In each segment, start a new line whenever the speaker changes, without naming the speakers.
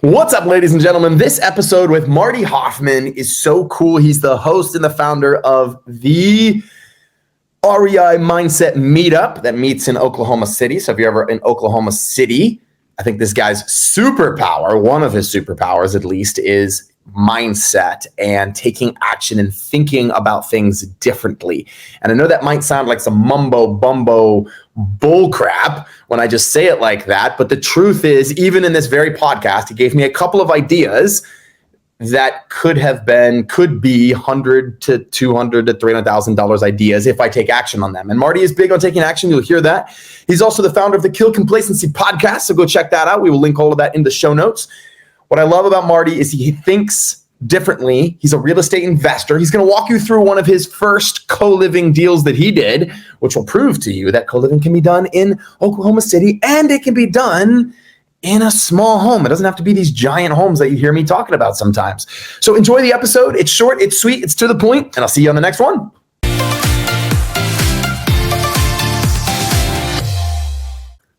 What's up, ladies and gentlemen? This episode with Marty Hoffman is so cool. He's the host and the founder of the REI Mindset Meetup that meets in Oklahoma City. So if you're ever in Oklahoma City, I think this guy's superpower, one of his superpowers at least, is mindset and taking action and thinking about things differently. And I know that might sound like some mumbo-bumbo bullcrap when I just say it like that, but the truth is, even in this very podcast, he gave me a couple of ideas that could be $100 to $200 to $300,000 ideas if I take action on them. And Marty is big on taking action. You'll hear that. He's also the founder of the Kill Complacency podcast, so go check that out. We will link all of that in the show notes. What I love about Marty is he thinks differently. He's a real estate investor. He's going to walk you through one of his first co-living deals that he did, which will prove to you that co-living can be done in Oklahoma City and it can be done in a small home. It doesn't have to be these giant homes that you hear me talking about sometimes. So enjoy the episode. It's short, it's sweet, it's to the point, and I'll see you on the next one.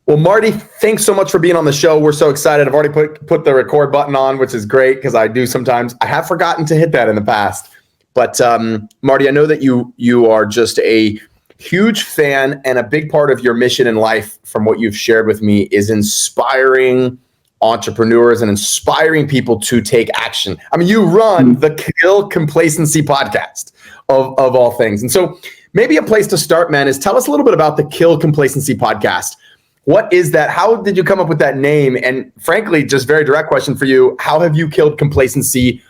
Well, Marty, thanks so much for being on the show. We're so excited. I've already put the record button on, which is great because I have forgotten to hit that in the past. But Marty, I know that you are just a huge fan, and a big part of your mission in life, from what you've shared with me, is inspiring entrepreneurs and inspiring people to take action. I mean, you run the Kill Complacency podcast of all things. And so maybe a place to start, man, is tell us a little bit about the Kill Complacency podcast. What is that? How did you come up with that name? And frankly, just very direct question for you. How have you killed complacency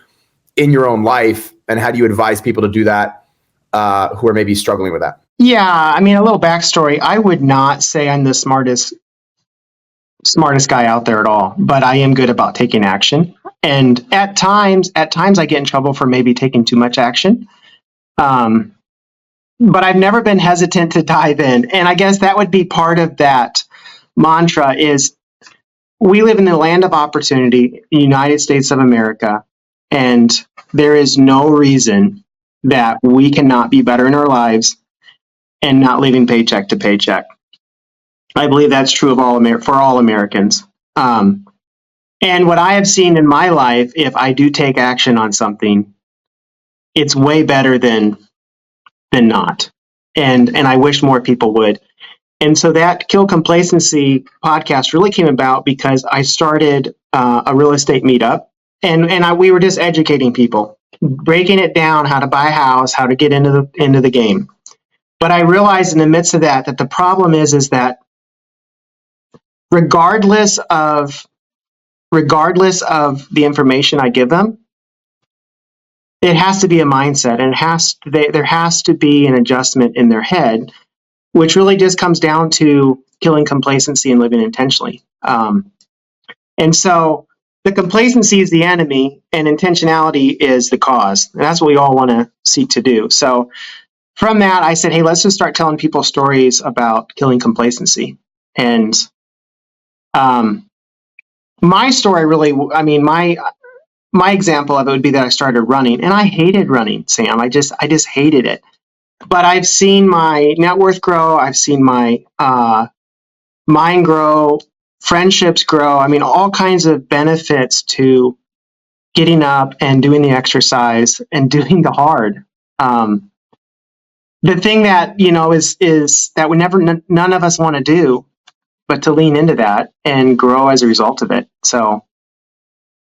in your own life? And how do you advise people to do that who are maybe struggling with that?
Yeah, I mean, a little backstory. I would not say I'm the smartest guy out there at all, but I am good about taking action. And at times I get in trouble for maybe taking too much action. But I've never been hesitant to dive in. And I guess that would be part of that mantra is we live in the land of opportunity, the United States of America, and there is no reason that we cannot be better in our lives and not living paycheck to paycheck. I believe that's true of for all Americans. And what I have seen in my life, if I do take action on something, it's way better than not. And I wish more people would. And so that Kill Complacency podcast really came about because I started a real estate meetup, and we were just educating people, breaking it down, how to buy a house, how to get into the game. But I realized in the midst of that the problem is that regardless of the information I give them, it has to be a mindset, and there has to be an adjustment in their head, which really just comes down to killing complacency and living intentionally. And so the complacency is the enemy and intentionality is the cause. And that's what we all want to seek to do. So from that, I said, hey, let's just start telling people stories about killing complacency. And my story really, I mean, my example of it would be that I started running, and I hated running, Sam. I just hated it. But I've seen my net worth grow. I've seen my mind grow, friendships grow. I mean, all kinds of benefits to getting up and doing the exercise and doing the hard. The thing that, is that none of us want to do, but to lean into that and grow as a result of it. So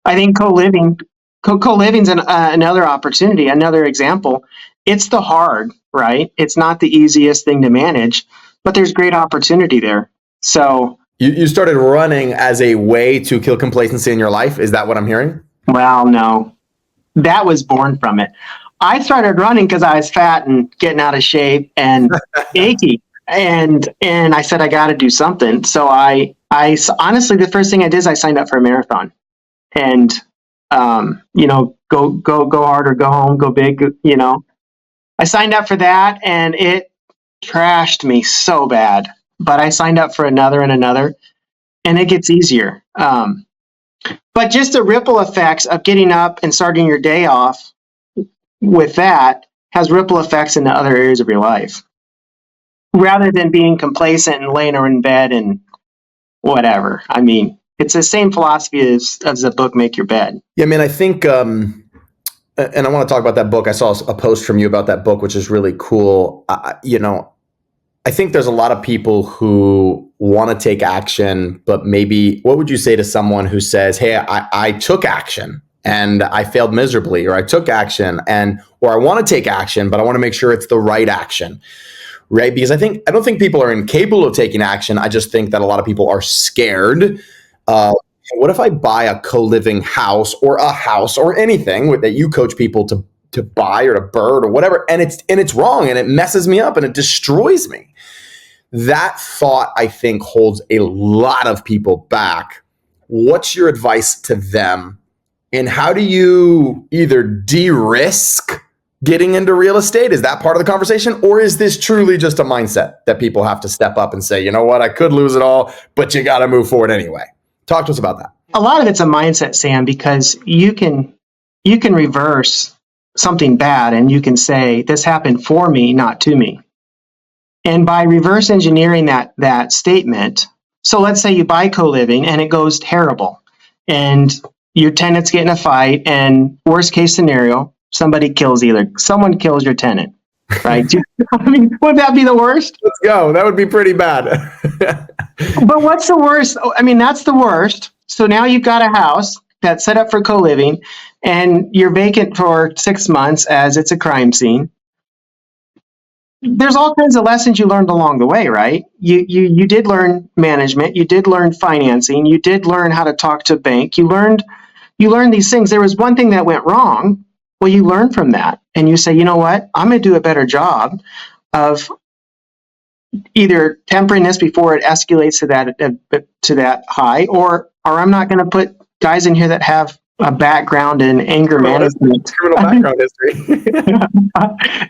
I think co-living's another opportunity, another example. It's the hard, right? It's not the easiest thing to manage, but there's great opportunity there. So
you started running as a way to kill complacency in your life. Is that what I'm hearing?
Well, no, that was born from it. I started running because I was fat and getting out of shape and achy. And I said, I got to do something. So I honestly, the first thing I did is I signed up for a marathon, and, go hard or go home, go big, I signed up for that, and it trashed me so bad, but I signed up for another and another, and it gets easier. But just the ripple effects of getting up and starting your day off with that has ripple effects into other areas of your life, rather than being complacent and laying in bed and whatever. I mean, It's the same philosophy as the book, Make Your Bed.
Yeah, man, I think, and I want to talk about that book. I saw a post from you about that book, which is really cool. I think there's a lot of people who want to take action, but maybe what would you say to someone who says, hey, I took action and I failed miserably, or I took action or I want to take action, but I want to make sure it's the right action, right? Because I don't think people are incapable of taking action. I just think that a lot of people are scared. What if I buy a co-living house or anything that you coach people to buy or to bird or whatever, and it's wrong and it messes me up and it destroys me? That thought, I think, holds a lot of people back. What's your advice to them? And how do you either de-risk getting into real estate? Is that part of the conversation? Or is this truly just a mindset that people have to step up and say, you know what, I could lose it all, but you got to move forward anyway? Talk to us about that.
A lot of it's a mindset, Sam, because you can reverse something bad and you can say, this happened for me, not to me. And by reverse engineering that statement, so let's say you buy co-living and it goes terrible and your tenants get in a fight, and worst case scenario, someone kills your tenant, right? I mean, would that be the worst?
Let's go. That would be pretty bad.
But what's the worst? I mean, that's the worst. So now you've got a house that's set up for co-living and you're vacant for 6 months as it's a crime scene. There's all kinds of lessons you learned along the way, right? You did learn management, you did learn financing, you did learn how to talk to a bank, you learned these things. There was one thing that went wrong. Well, you learn from that and you say, you know what, I'm going to do a better job of either tempering this before it escalates to that high, or I'm not going to put guys in here that have a background in anger management.
Criminal background history.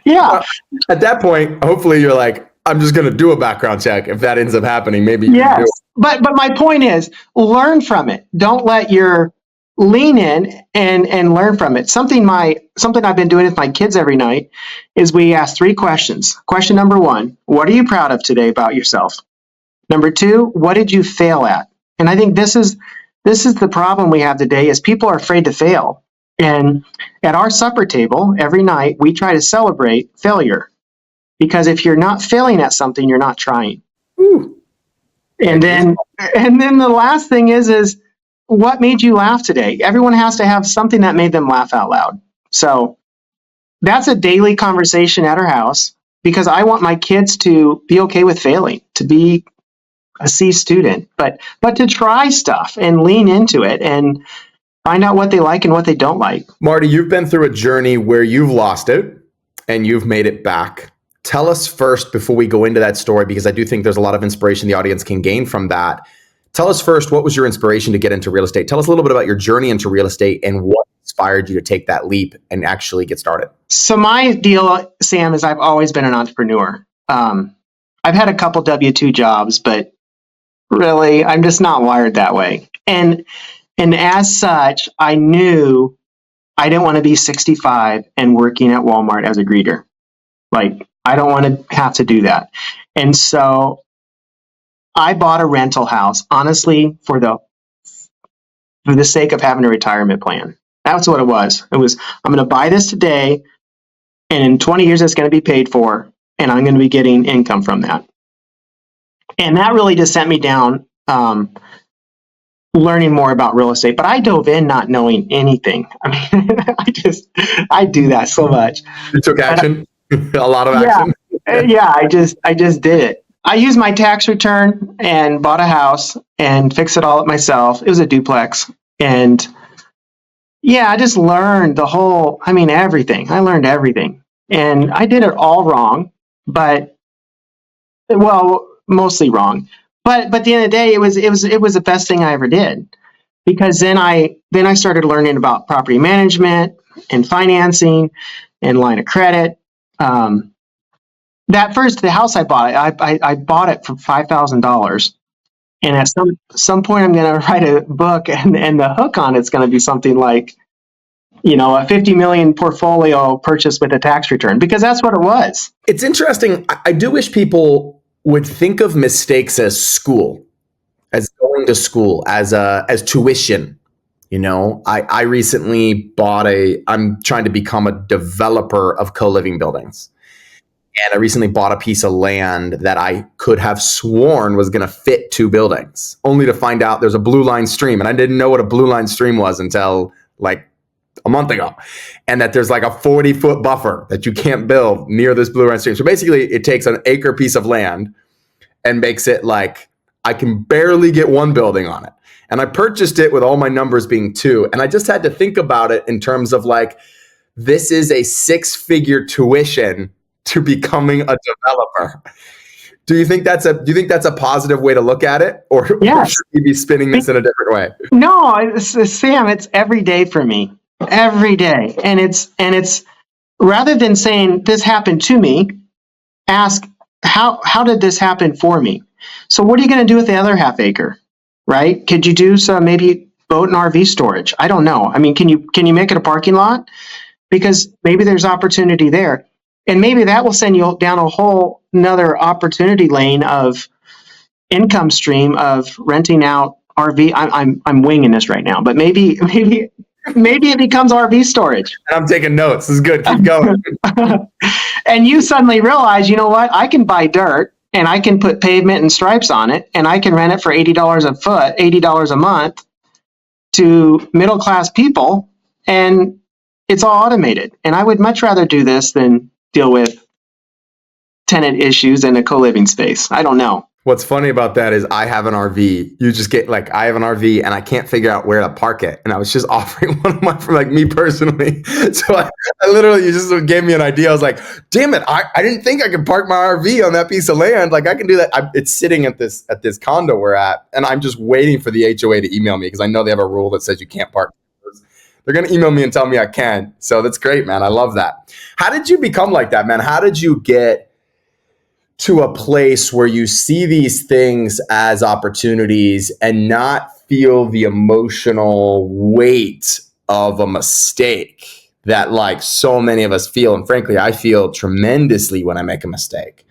Yeah.
At that point, hopefully you're like, I'm just going to do a background check. If that ends up happening, maybe you
yes.
can do it.
But my point is, learn from it. Don't let your lean in and learn from it. Something I've been doing with my kids every night is we ask 3 questions. Question number 1, what are you proud of today about yourself? Number 2, what did you fail at? And I think this is the problem we have today, is people are afraid to fail. And at our supper table every night, we try to celebrate failure, because if you're not failing at something, you're not trying.
Ooh.
And then the last thing is what made you laugh today? Everyone has to have something that made them laugh out loud. So that's a daily conversation at our house, because I want my kids to be okay with failing, to be a C student, but to try stuff and lean into it and find out what they like and what they don't like.
Marty, you've been through a journey where you've lost it and you've made it back. Tell us first, before we go into that story, because I do think there's a lot of inspiration the audience can gain from that. Tell us first, what was your inspiration to get into real estate? Tell us a little bit about your journey into real estate and what inspired you to take that leap and actually get started.
So my deal, Sam, is I've always been an entrepreneur. I've had a couple W-2 jobs, but really, I'm just not wired that way. And as such, I knew I didn't want to be 65 and working at Walmart as a greeter. Like, I don't want to have to do that. And so I bought a rental house, honestly, for the sake of having a retirement plan. That's what it was. It was, I'm going to buy this today, and in 20 years, it's going to be paid for, and I'm going to be getting income from that. And that really just sent me down learning more about real estate. But I dove in not knowing anything. I mean, I do that so much.
You took action, a lot of action.
Yeah, I just did it. I used my tax return and bought a house and fixed it all up myself. It was a duplex. And yeah, I just learned everything. I learned everything. And I did it all wrong, mostly wrong. But at the end of the day, it was the best thing I ever did, because then I started learning about property management and financing and line of credit. The house I bought, I bought it for $5,000, and at some point I'm going to write a book, and the hook on it's going to be something like, a 50 million portfolio purchase with a tax return, because that's what it was.
It's interesting. I do wish people would think of mistakes as school. as going to school, as tuition. I recently I'm trying to become a developer of co-living buildings. And I recently bought a piece of land that I could have sworn was going to fit 2 buildings, only to find out there's a blue line stream. And I didn't know what a blue line stream was until like a month ago. And that there's like a 40-foot buffer that you can't build near this blue line stream. So basically, it takes an acre piece of land and makes it like I can barely get 1 building on it. And I purchased it with all my numbers being 2. And I just had to think about it in terms of like, this is a 6-figure tuition to becoming a developer. Do you think that's a positive way to look at it, or
Yes.
should we be spinning this in a different way?
No, Sam, it's every day for me, every day. And it's rather than saying this happened to me, ask how did this happen for me? So what are you going to do with the other half acre, right? Could you do some maybe boat and RV storage? I don't know. I mean, can you make it a parking lot? Because maybe there's opportunity there. And maybe that will send you down a whole another opportunity lane of income stream of renting out RV. I'm winging this right now, but maybe it becomes RV storage.
And I'm taking notes. This is good. Keep going.
And you suddenly realize, you know what? I can buy dirt and I can put pavement and stripes on it, and I can rent it for $80 a foot, $80 a month to middle class people, and it's all automated. And I would much rather do this than deal with tenant issues in a co-living space. I don't know.
What's funny about that is I have an RV. You just get like, I have an RV and I can't figure out where to park it. And I was just offering one of my, for like me personally. So I literally, you just gave me an idea. I was like, damn it. I didn't think I could park my RV on that piece of land. Like I can do that. It's sitting at this condo we're at. And I'm just waiting for the HOA to email me because I know they have a rule that says you can't park. They're going to email me and tell me I can. So that's great, man. I love that. How did you become like that, man? How did you get to a place where you see these things as opportunities and not feel the emotional weight of a mistake that like so many of us feel? And frankly, I feel tremendously when I make a mistake.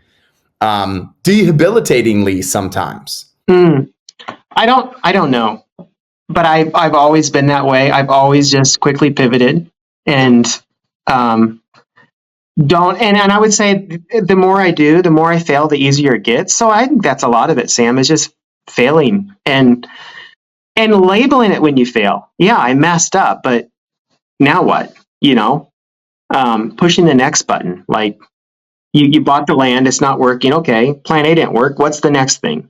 Debilitatingly sometimes.
I don't know. But I've always been that way. I've always just quickly pivoted and and I would say the more I do, the more I fail, the easier it gets. So I think that's a lot of it, Sam, is just failing and labeling it when you fail. Yeah, I messed up, but now what? Pushing the next button. Like you bought the land, it's not working. Okay, plan A didn't work. What's the next thing?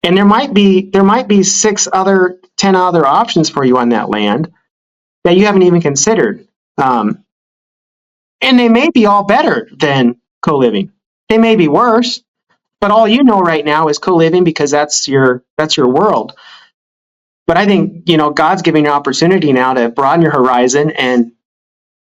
And there might be 10 other options for you on that land that you haven't even considered. And they may be all better than co-living. They may be worse, but all you know right now is co-living because that's your world. But I think, God's giving you an opportunity now to broaden your horizon and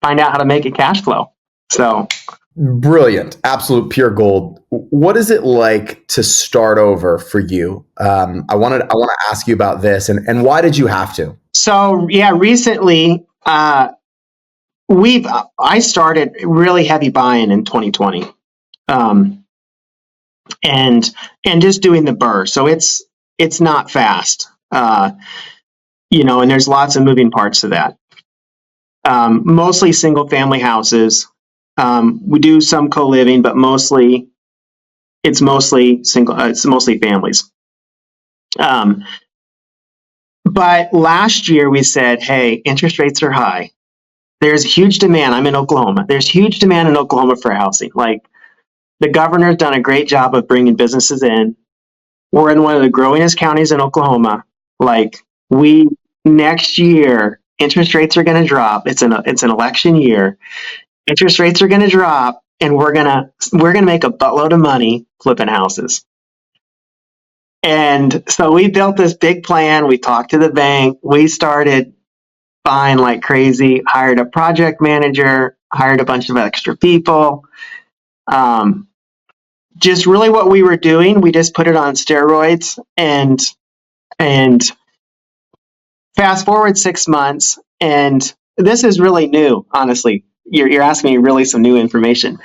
find out how to make it cash flow. So
brilliant. Absolute pure gold. What is it like to start over for you? I want to ask you about this and why did you have to?
So yeah, recently I started really heavy buying in 2020. And just doing the burr. So it's not fast. And there's lots of moving parts to that. Mostly single family houses. We do some co-living, but it's mostly families. But last year we said, hey, interest rates are high. There's huge demand. I'm in Oklahoma. There's huge demand in Oklahoma for housing. Like the governor's done a great job of bringing businesses in. We're in one of the growingest counties in Oklahoma. Like next year, interest rates are going to drop. It's an election year. Interest rates are going to drop, and we're gonna make a buttload of money flipping houses. And so we built this big plan. We talked to the bank. We started buying like crazy. Hired a project manager. Hired a bunch of extra people. Just really what we were doing. We just put it on steroids. And fast forward 6 months, and this is really new. Honestly, you're asking me really some new information.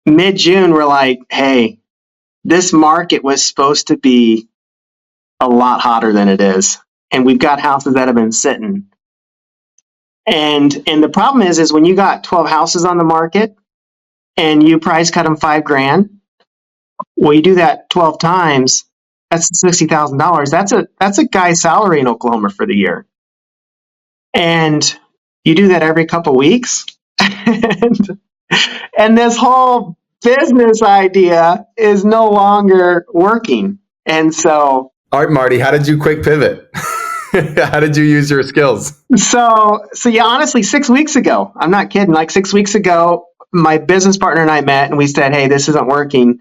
Mid-June, we're like, hey, this market was supposed to be a lot hotter than it is. And we've got houses that have been sitting. And the problem is when you got 12 houses on the market and you price cut them $5,000, well, you do that 12 times, that's $60,000. That's a guy's salary in Oklahoma for the year. And you do that every couple weeks. and this whole business idea is no longer working. And so,
all right, Marty, how did you quick pivot? How did you use your skills?
So yeah, honestly, 6 weeks ago, I'm not kidding. Like 6 weeks ago, my business partner and I met and we said, hey, this isn't working.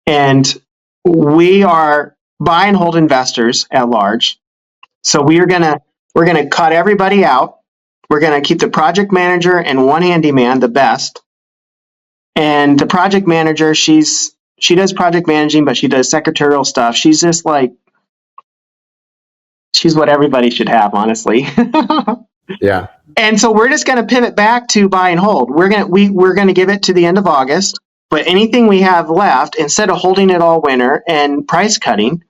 And we are buy and hold investors at large. So we're gonna cut everybody out. We're gonna keep the project manager and one handyman, the best. And the project manager, she does project managing, but she does secretarial stuff. She's just like, she's what everybody should have, honestly.
Yeah.
And so we're just going to pivot back to buy and hold. We're going to give it to the end of August, but anything we have left, instead of holding it all winter and price cutting,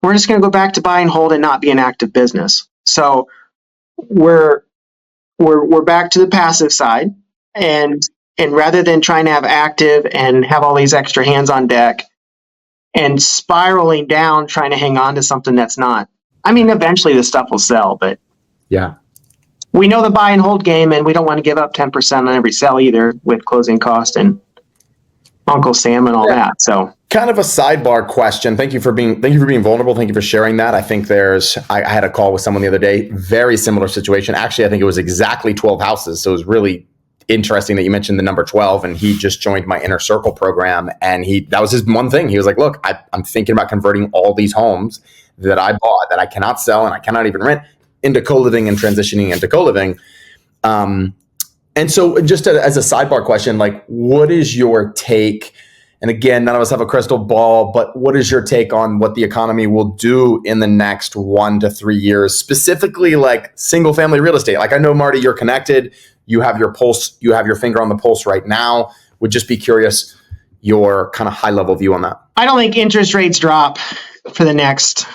we're just going to go back to buy and hold and not be an active business. So we're back to the passive side, and rather than trying to have active and have all these extra hands on deck and spiraling down trying to hang on to something that's not. I mean, eventually this stuff will sell, but
yeah,
we know the buy and hold game, and we don't want to give up 10% on every sell either with closing cost and Uncle Sam and all that. So
kind of a sidebar question. Thank you for being vulnerable. Thank you for sharing that. I think I had a call with someone the other day, very similar situation. Actually, I think it was exactly 12 houses. So it was really interesting that you mentioned the number 12, and he just joined my Inner Circle program, and that was his one thing. He was like, look, I'm thinking about converting all these homes that I bought that I cannot sell and I cannot even rent into co-living and transitioning into co-living. And so just as a sidebar question, like, what is your take? And again, none of us have a crystal ball, but what is your take on what the economy will do in the next 1 to 3 years, specifically like single family real estate? Like, I know, Marty, you're connected. You have your pulse, you have your finger on the pulse right now. Would just be curious your kind of high level view on that.
I don't think interest rates drop for the next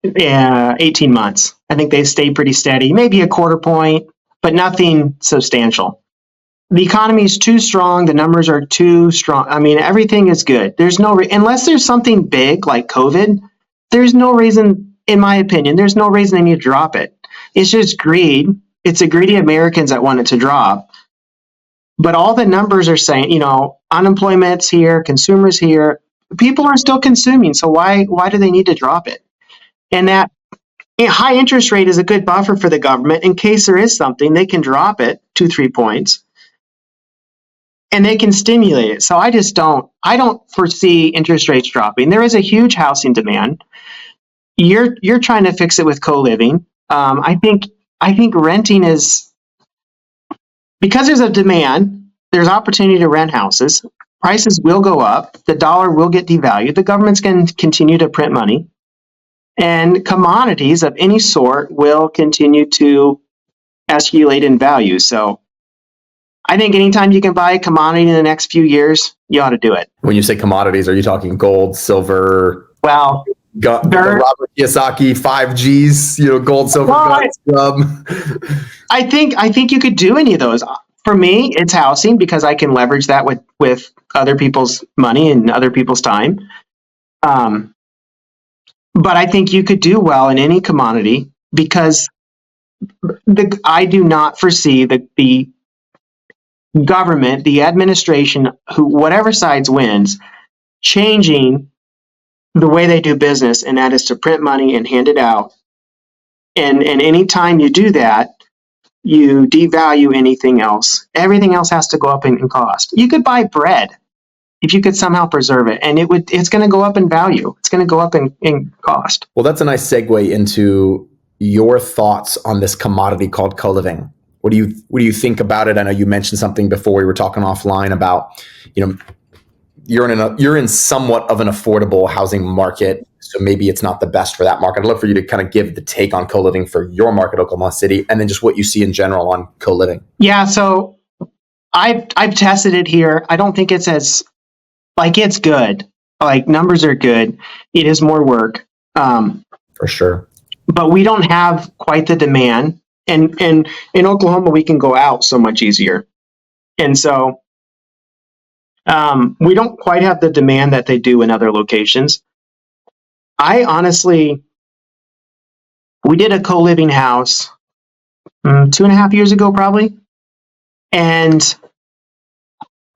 18 months. I think they stay pretty steady, maybe a quarter point, but nothing substantial. The economy is too strong. The numbers are too strong. I mean, everything is good. There's no, unless there's something big like COVID, there's no reason, in my opinion, there's no reason they need to drop it. It's just greed. It's the greedy Americans that want it to drop. But all the numbers are saying, unemployment's here, consumers here, people are still consuming. So why do they need to drop it? And that high interest rate is a good buffer for the government. In case there is something, they can drop it 2-3 points and they can stimulate it. So I don't foresee interest rates dropping. There is a huge housing demand. You're trying to fix it with co-living. I think renting is, because there's a demand, there's opportunity to rent houses. Prices will go up. The dollar will get devalued. The government's going to continue to print money. And commodities of any sort will continue to escalate in value. So I think anytime you can buy a commodity in the next few years, you ought to do it.
When you say commodities, are you talking gold, silver?
Well,
the Robert Kiyosaki 5Gs, gold, silver, scrub.
I think you could do any of those. For me, it's housing because I can leverage that with other people's money and other people's time. But I think you could do well in any commodity because I do not foresee the government, the administration, whatever sides wins, changing the way they do business, and that is to print money and hand it out. And any time you do that, you devalue anything else. Everything else has to go up in cost. You could buy bread if you could somehow preserve it, and it's going to go up in value. It's going to go up in cost.
Well, that's a nice segue into your thoughts on this commodity called co-living. What do you think about it? I know you mentioned something before we were talking offline about, you're in somewhat of an affordable housing market, so maybe it's not the best for that market. I'd love for you to kind of give the take on co-living for your market, Oklahoma City, and then just what you see in general on co-living.
Yeah, so I've tested it here. I don't think it's it's good. Like, numbers are good. It is more work.
For sure.
But we don't have quite the demand. And in Oklahoma, we can go out so much easier. And so we don't quite have the demand that they do in other locations. I honestly, we did a co-living house 2.5 years ago, probably. And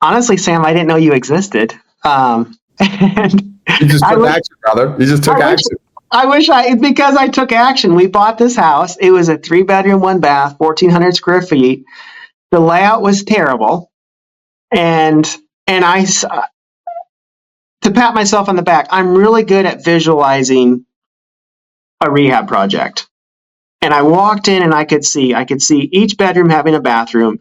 honestly, Sam, I didn't know you existed. And
You just took action, brother. You just took action.
Because I took action. We bought this house. It was a 3-bedroom, 1 bath, 1,400 square feet. The layout was terrible. And I, to pat myself on the back, I'm really good at visualizing a rehab project. And I walked in and I could see each bedroom having a bathroom,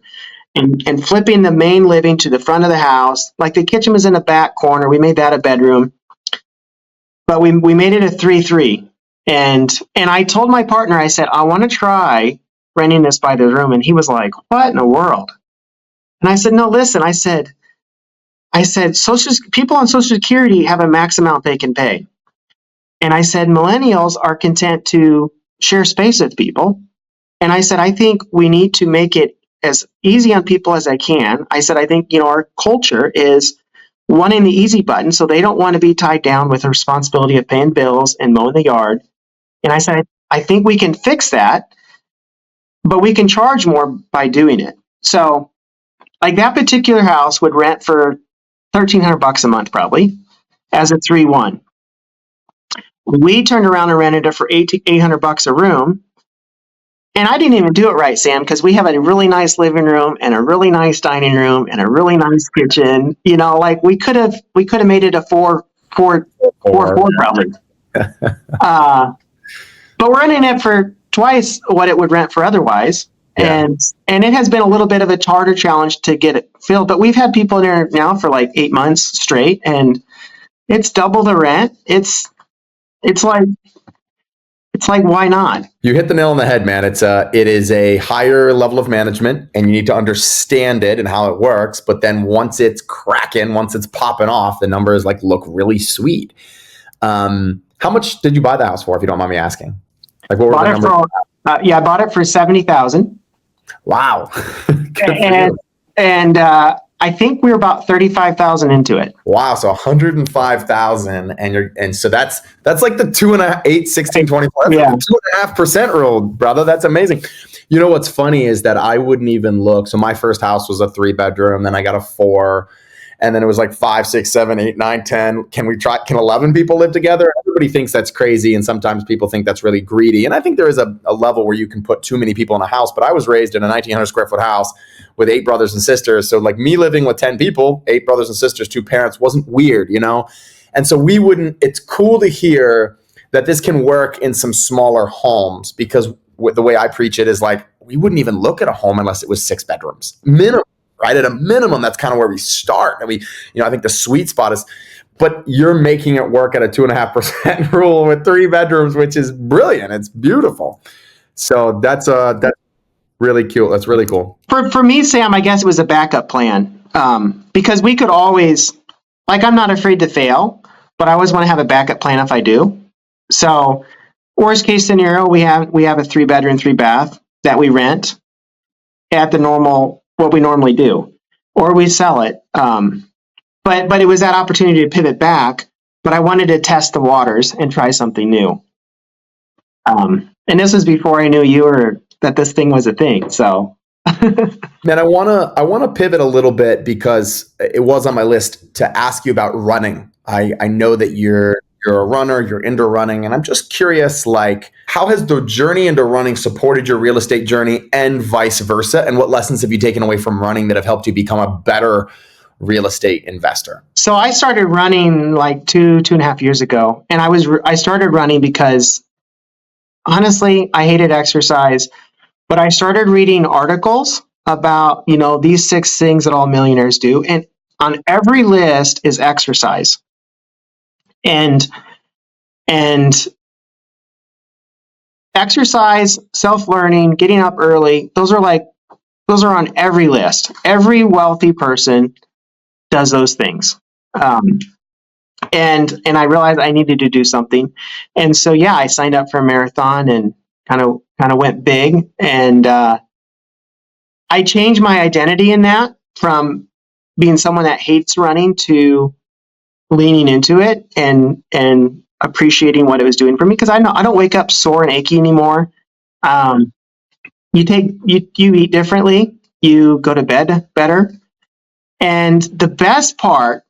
and flipping the main living to the front of the house. Like, the kitchen was in the back corner. We made that a bedroom. But we made it a 3-3. And I told my partner, I said, I want to try renting this by the room. And he was like, what in the world? And I said, no, listen, I said, people on Social Security have a max amount they can pay. And I said, millennials are content to share space with people. And I said, I think we need to make it as easy on people as I can. I said, I think, our culture is wanting the easy button, so they don't want to be tied down with the responsibility of paying bills and mowing the yard. And I said, I think we can fix that, but we can charge more by doing it. So, like, that particular house would rent for $1,300 a month, probably, as a 3-1. We turned around and rented it for $800 a room. And I didn't even do it right, Sam, because we have a really nice living room and a really nice dining room and a really nice kitchen. Like, we could have made it a 4 probably. But we're renting it for twice what it would rent for otherwise. Yeah. And it has been a little bit of a harder challenge to get it filled. But we've had people in there now for like 8 months straight, and it's double the rent. It's like, why not?
You hit the nail on the head, man. It is a higher level of management, and you need to understand it and how it works. But then once it's cracking, once it's popping off, the numbers look really sweet. How much did you buy the house for, if you don't mind me asking? Like, what were the numbers?
I bought it for $70,000.
Wow.
and I think we were about 35,000 into it.
Wow, so 105,000, and so that's like the 2.5, 16, 24,
yeah,
2.5% rule, brother. That's amazing. You know what's funny is that I wouldn't even look. So my first house was a 3-bedroom, then I got a 4, and then it was like 5, 6, 7, 8, 9, 10. Can 11 people live together? Everybody thinks that's crazy, and sometimes people think that's really greedy. And I think there is a level where you can put too many people in a house. But I was raised in a 1,900 square foot house with 8 brothers and sisters. So like, me living with 10 people, 8 brothers and sisters, 2 parents, wasn't weird, And so it's cool to hear that this can work in some smaller homes, because the way I preach it is like, we wouldn't even look at a home unless it was 6 bedrooms minimum. Right? At a minimum, that's kind of where we start. And I think the sweet spot is, but you're making it work at a 2.5% rule with 3 bedrooms, which is brilliant. It's beautiful. So that's really cute. That's really cool.
For me, Sam, I guess it was a backup plan. Because we could always, I'm not afraid to fail, but I always want to have a backup plan if I do. So, worst case scenario, we have a 3-bedroom, 3-bath that we rent at what we normally do, or we sell it. But it was that opportunity to pivot back, but I wanted to test the waters and try something new. And this was before I knew that this thing was a thing. So,
man, I want to pivot a little bit, because it was on my list to ask you about running. I know that you're a runner, you're into running, and I'm just curious, how has the journey into running supported your real estate journey, and vice versa? And what lessons have you taken away from running that have helped you become a better real estate investor?
So I started running 2.5 years ago, and I started running because, honestly, I hated exercise, but I started reading articles about, these 6 things that all millionaires do, and on every list is exercise. And exercise, self-learning, getting up early, those are on every list. Every wealthy person does those things. And I realized I needed to do something. And so, yeah, I signed up for a marathon and kind of went big. And I changed my identity in that from being someone that hates running to leaning into it and appreciating what it was doing for me. Because I don't wake up sore and achy anymore. You eat differently. You go to bed better. And the best part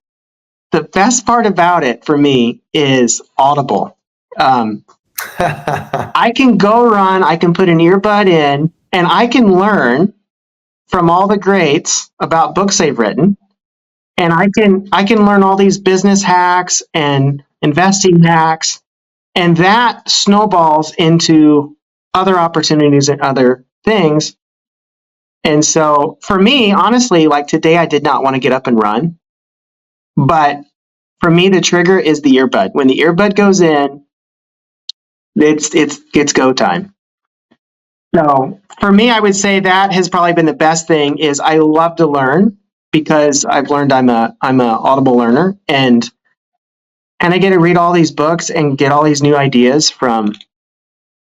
about it for me is Audible. I can go run, I can put an earbud in, and I can learn from all the greats about books they've written. And I can learn all these business hacks and investing hacks, and that snowballs into other opportunities and other things. And so for me, honestly, like today, I did not want to get up and run, but for me, the trigger is the earbud. When the earbud goes in, it's go time. So for me, I would say that has probably been the best thing. Is I love to learn because I've learned I'm a Audible learner, and I get to read all these books and get all these new ideas from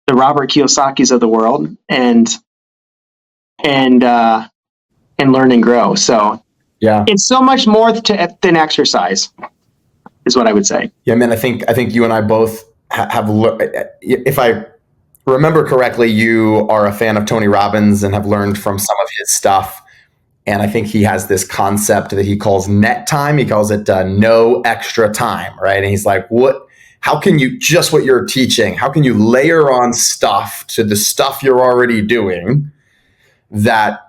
the Robert Kiyosaki's of the world, and learn and grow. So
yeah,
it's so much more than exercise, is what I would say.
Yeah, man. I think you and I both have. If I remember correctly, you are a fan of Tony Robbins and have learned from some of his stuff. And I think he has this concept that he calls net time. He calls it no extra time, right? And he's like, how can you, just what you're teaching, how can you layer on stuff to the stuff you're already doing that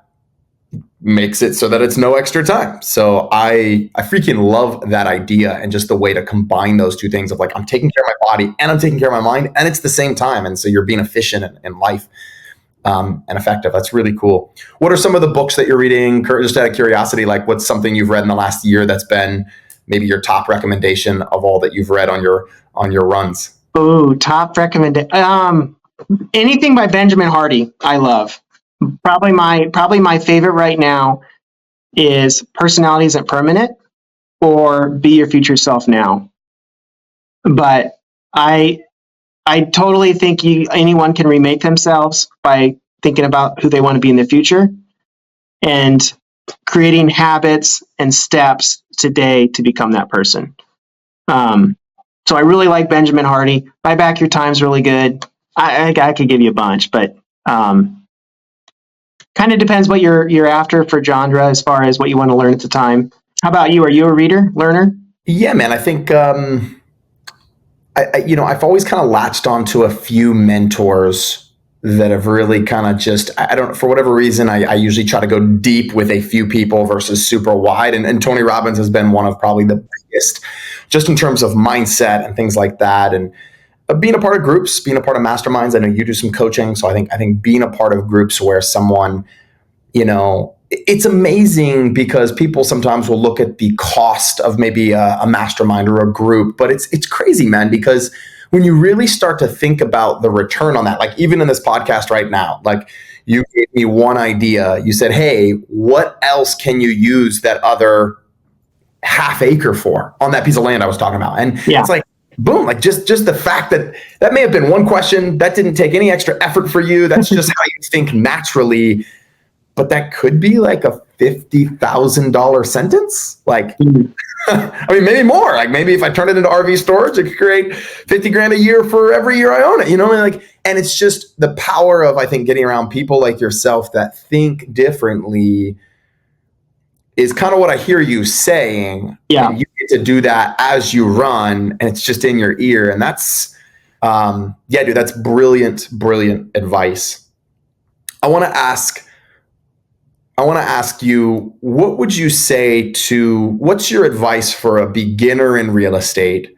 makes it so that it's no extra time? So I freaking love that idea, and just the way to combine those two things of like, I'm taking care of my body and I'm taking care of my mind, and it's the same time. And so you're being efficient in life. And effective. That's really cool. What are some of the books that you're reading? Just out of curiosity, like what's something you've read in the last year that's been maybe your top recommendation of all that you've read on your runs?
Oh, top recommendation. Anything by Benjamin Hardy, I love. Probably my favorite right now is Personality Isn't Permanent or Be Your Future Self Now. But I totally think anyone can remake themselves by thinking about who they want to be in the future and creating habits and steps today to become that person. So I really like Benjamin Hardy. Buy Back Your Time's really good. I could give you a bunch, but kind of depends what you're after for genre as far as what you want to learn at the time. How about you? Are you a reader, learner?
Yeah, man. I think I've always kind of latched onto a few mentors that have really kind of just, I don't, for whatever reason, I usually try to go deep with a few people versus super wide. And Tony Robbins has been one of probably the biggest, just in terms of mindset and things like that. And being a part of groups, being a part of masterminds. I know you do some coaching. So I think being a part of groups where someone, it's amazing because people sometimes will look at the cost of maybe a mastermind or a group, but it's crazy, man, because when you really start to think about the return on that, like even in this podcast right now, like you gave me one idea, you said, hey, what else can you use that other half acre for on that piece of land I was talking about? And It's like, boom, like just the fact that may have been one question that didn't take any extra effort for you. That's just how you think naturally. But that could be like a $50,000 sentence. Like, I mean, maybe more. Like maybe if I turn it into RV storage, it could create 50 grand a year for every year I own it. And it's just the power of, I think, getting around people like yourself that think differently is kind of what I hear you saying.
Yeah.
And you get to do that as you run, and it's just in your ear. And that's, dude, that's brilliant, brilliant advice. I want to ask you, what would you say what's your advice for a beginner in real estate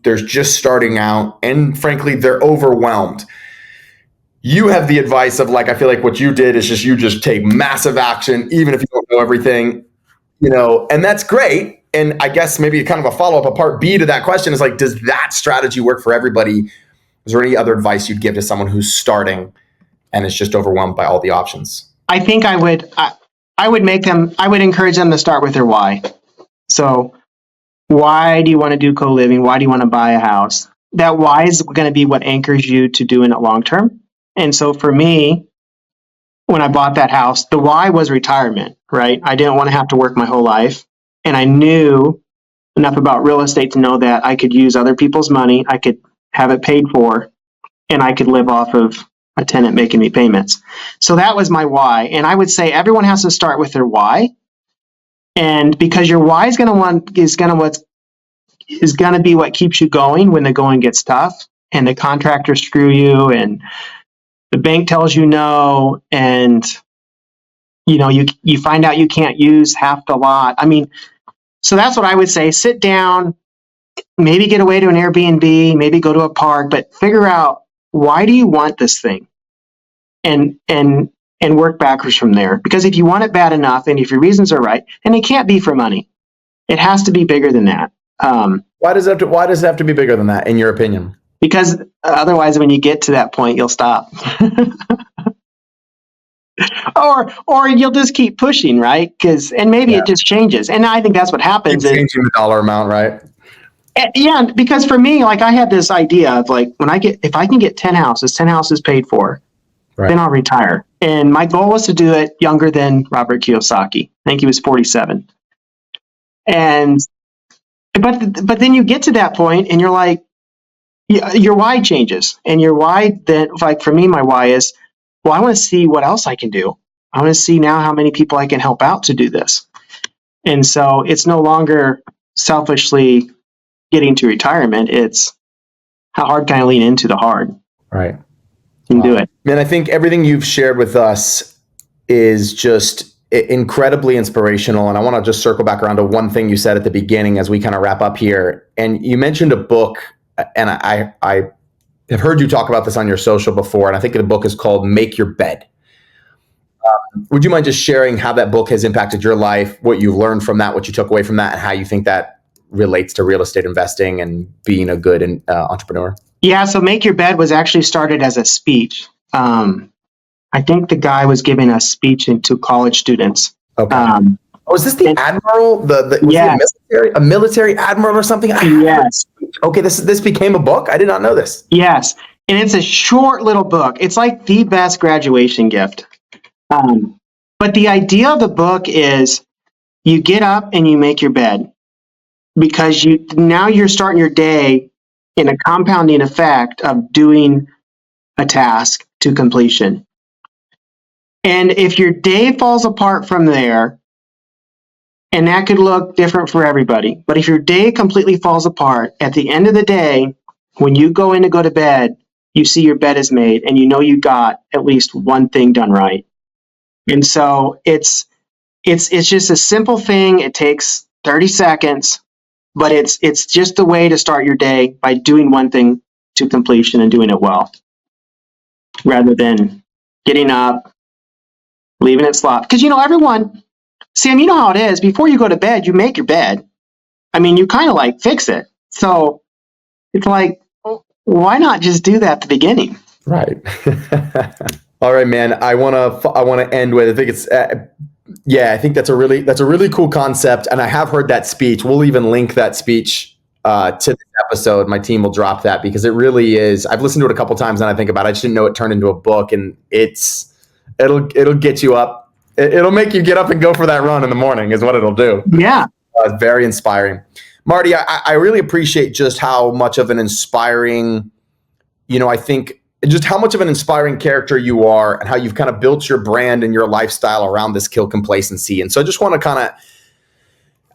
they're just starting out and frankly, they're overwhelmed? You have the advice of like, I feel like what you did is you just take massive action, even if you don't know everything, and that's great. And I guess maybe kind of a follow-up, a part B to that question is like, does that strategy work for everybody? Is there any other advice you'd give to someone who's starting and is just overwhelmed by all the options?
I think I would encourage them to start with their why. So Why do you want to do co-living? Why do you want to buy a house? That why is going to be what anchors you to doing it long term. And so for me, when I bought that house, the why was retirement, right? I didn't want to have to work my whole life. And I knew enough about real estate to know that I could use other people's money, I could have it paid for, and I could live off of a tenant making me payments. So that was my why. And I would say everyone has to start with their why. And because your why is going to be what keeps you going when the going gets tough and the contractors screw you and the bank tells you no, and you find out you can't use half the lot. I mean, so that's what I would say. Sit down, maybe get away to an Airbnb, maybe go to a park, but figure out, why do you want this thing? And work backwards from there. Because if you want it bad enough, and if your reasons are right, and it can't be for money, it has to be bigger than that.
Why does it have to be bigger than that, in your opinion?
Because otherwise, when you get to that point, you'll stop. Or you'll just keep pushing, right? And maybe it just changes. And I think that's what happens.
Keep changing the dollar amount, right?
Yeah, because for me, like, I had this idea of, like, if I can get 10 houses paid for, right, then I'll retire. And my goal was to do it younger than Robert Kiyosaki. I think he was 47. But then you get to that point and you're like, your why changes. And your why then, like, for me, my why is, well, I want to see what else I can do. I want to see now how many people I can help out to do this. And so it's no longer selfishly getting to retirement. It's how hard can I lean into the hard?
Right.
And do it.
Man, I think everything you've shared with us is just incredibly inspirational. And I want to just circle back around to one thing you said at the beginning as we kind of wrap up here. And you mentioned a book, and I have heard you talk about this on your social before, and I think the book is called Make Your Bed. Would you mind just sharing how that book has impacted your life, what you've learned from that, what you took away from that, and how you think that relates to real estate investing and being a good entrepreneur?
Yeah, so Make Your Bed was actually started as a speech. I think the guy was giving a speech to college students.
Okay. Is this the admiral? Was he a military admiral or something?
Yes.
Okay, this became a book? I did not know this.
Yes, and it's a short little book. It's like the best graduation gift. But the idea of the book is, you get up and you make your bed, because now you're starting your day in a compounding effect of doing a task to completion. And if your day falls apart from there, and that could look different for everybody, but if your day completely falls apart, at the end of the day, when you go in to go to bed, you see your bed is made and you know you got at least one thing done right. And so it's just a simple thing. It takes 30 seconds, but it's just the way to start your day, by doing one thing to completion and doing it well, rather than getting up, leaving it slop. Because, everyone, Sam, you know how it is. Before you go to bed, you make your bed. I mean, you kind of like fix it. So it's like, why not just do that at the beginning?
Right. All right, man. I want to end with, I think it's, I think that's a really cool concept. And I have heard that speech. We'll even link that speech to this episode. My team will drop that, because it really is. I've listened to it a couple times and I think about it. I just didn't know it turned into a book, and it'll get you up. It'll make you get up and go for that run in the morning is what it'll do.
Yeah.
It's very inspiring. Marty, I really appreciate just how much of an inspiring, I think just how much of an inspiring character you are, and how you've kind of built your brand and your lifestyle around this Kill Complacency. And so I just want to kind of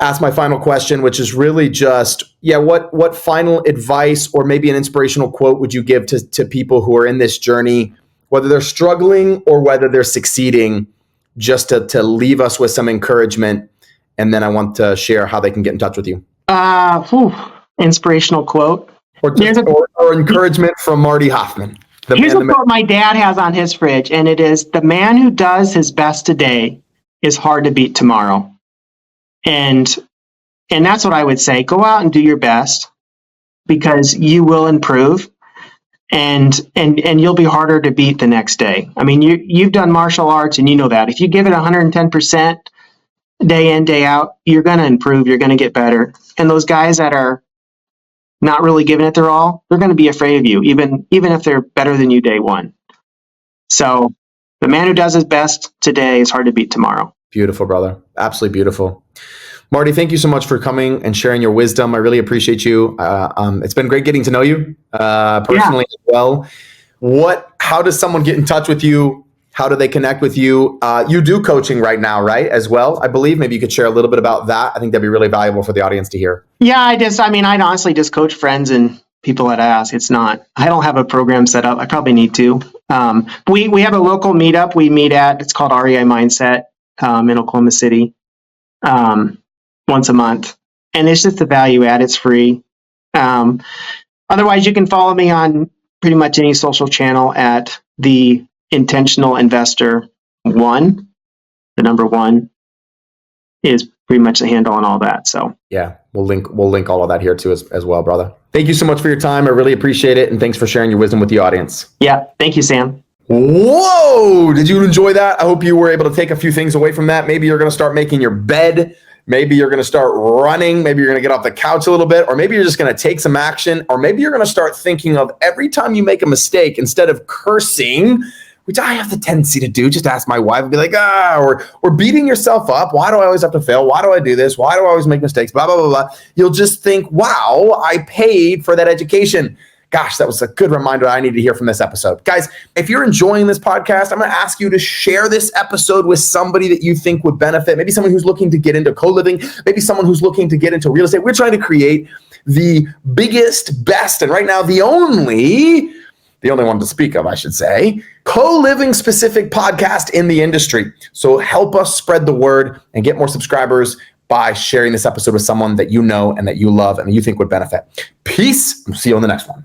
ask my final question, which is really just, what final advice or maybe an inspirational quote would you give to people who are in this journey, whether they're struggling or whether they're succeeding, just to leave us with some encouragement? And then I want to share how they can get in touch with you.
Inspirational quote.
Or encouragement from Marty Hoffman.
Here's a quote my dad has on his fridge, and it is, "The man who does his best today is hard to beat tomorrow." And that's what I would say. Go out and do your best, because you will improve, and you'll be harder to beat the next day. I mean, you've done martial arts, and you know that. If you give it 110%, day in, day out, you're going to improve. You're going to get better. And those guys that are not really giving it their all, they're going to be afraid of you, even if they're better than you day one. So the man who does his best today is hard to beat tomorrow.
Beautiful, brother. Absolutely beautiful. Marty, thank you so much for coming and sharing your wisdom. I really appreciate you. It's been great getting to know you personally as well. How does someone get in touch with you? How do they connect with you? You do coaching right now, right? As well, I believe. Maybe you could share a little bit about that. I think that'd be really valuable for the audience to hear.
Yeah, I'd honestly just coach friends and people that ask. I don't have a program set up. I probably need to. We have a local meetup we meet at. It's called REI Mindset in Oklahoma City. Once a month, and it's just a value add. It's free. Otherwise, you can follow me on pretty much any social channel at the Intentional Investor 1. The number 1 is pretty much the handle on all that. So
yeah, we'll link all of that here too as well, brother. Thank you so much for your time. I really appreciate it, and thanks for sharing your wisdom with the audience.
Yeah, thank you, Sam.
Whoa! Did you enjoy that? I hope you were able to take a few things away from that. Maybe you're going to start making your bed. Maybe you're going to start running. Maybe you're going to get off the couch a little bit, or maybe you're just going to take some action, or maybe you're going to start thinking of every time you make a mistake, instead of cursing, which I have the tendency to do, just ask my wife and be like, or beating yourself up. Why do I always have to fail? Why do I do this? Why do I always make mistakes? Blah, blah, blah, blah. You'll just think, wow, I paid for that education. Gosh, that was a good reminder I need to hear from this episode. Guys, if you're enjoying this podcast, I'm going to ask you to share this episode with somebody that you think would benefit. Maybe someone who's looking to get into co-living. Maybe someone who's looking to get into real estate. We're trying to create the biggest, best, and right now the only one to speak of, I should say, co-living specific podcast in the industry. So help us spread the word and get more subscribers by sharing this episode with someone that you know and that you love and that you think would benefit. Peace. We'll see you on the next one.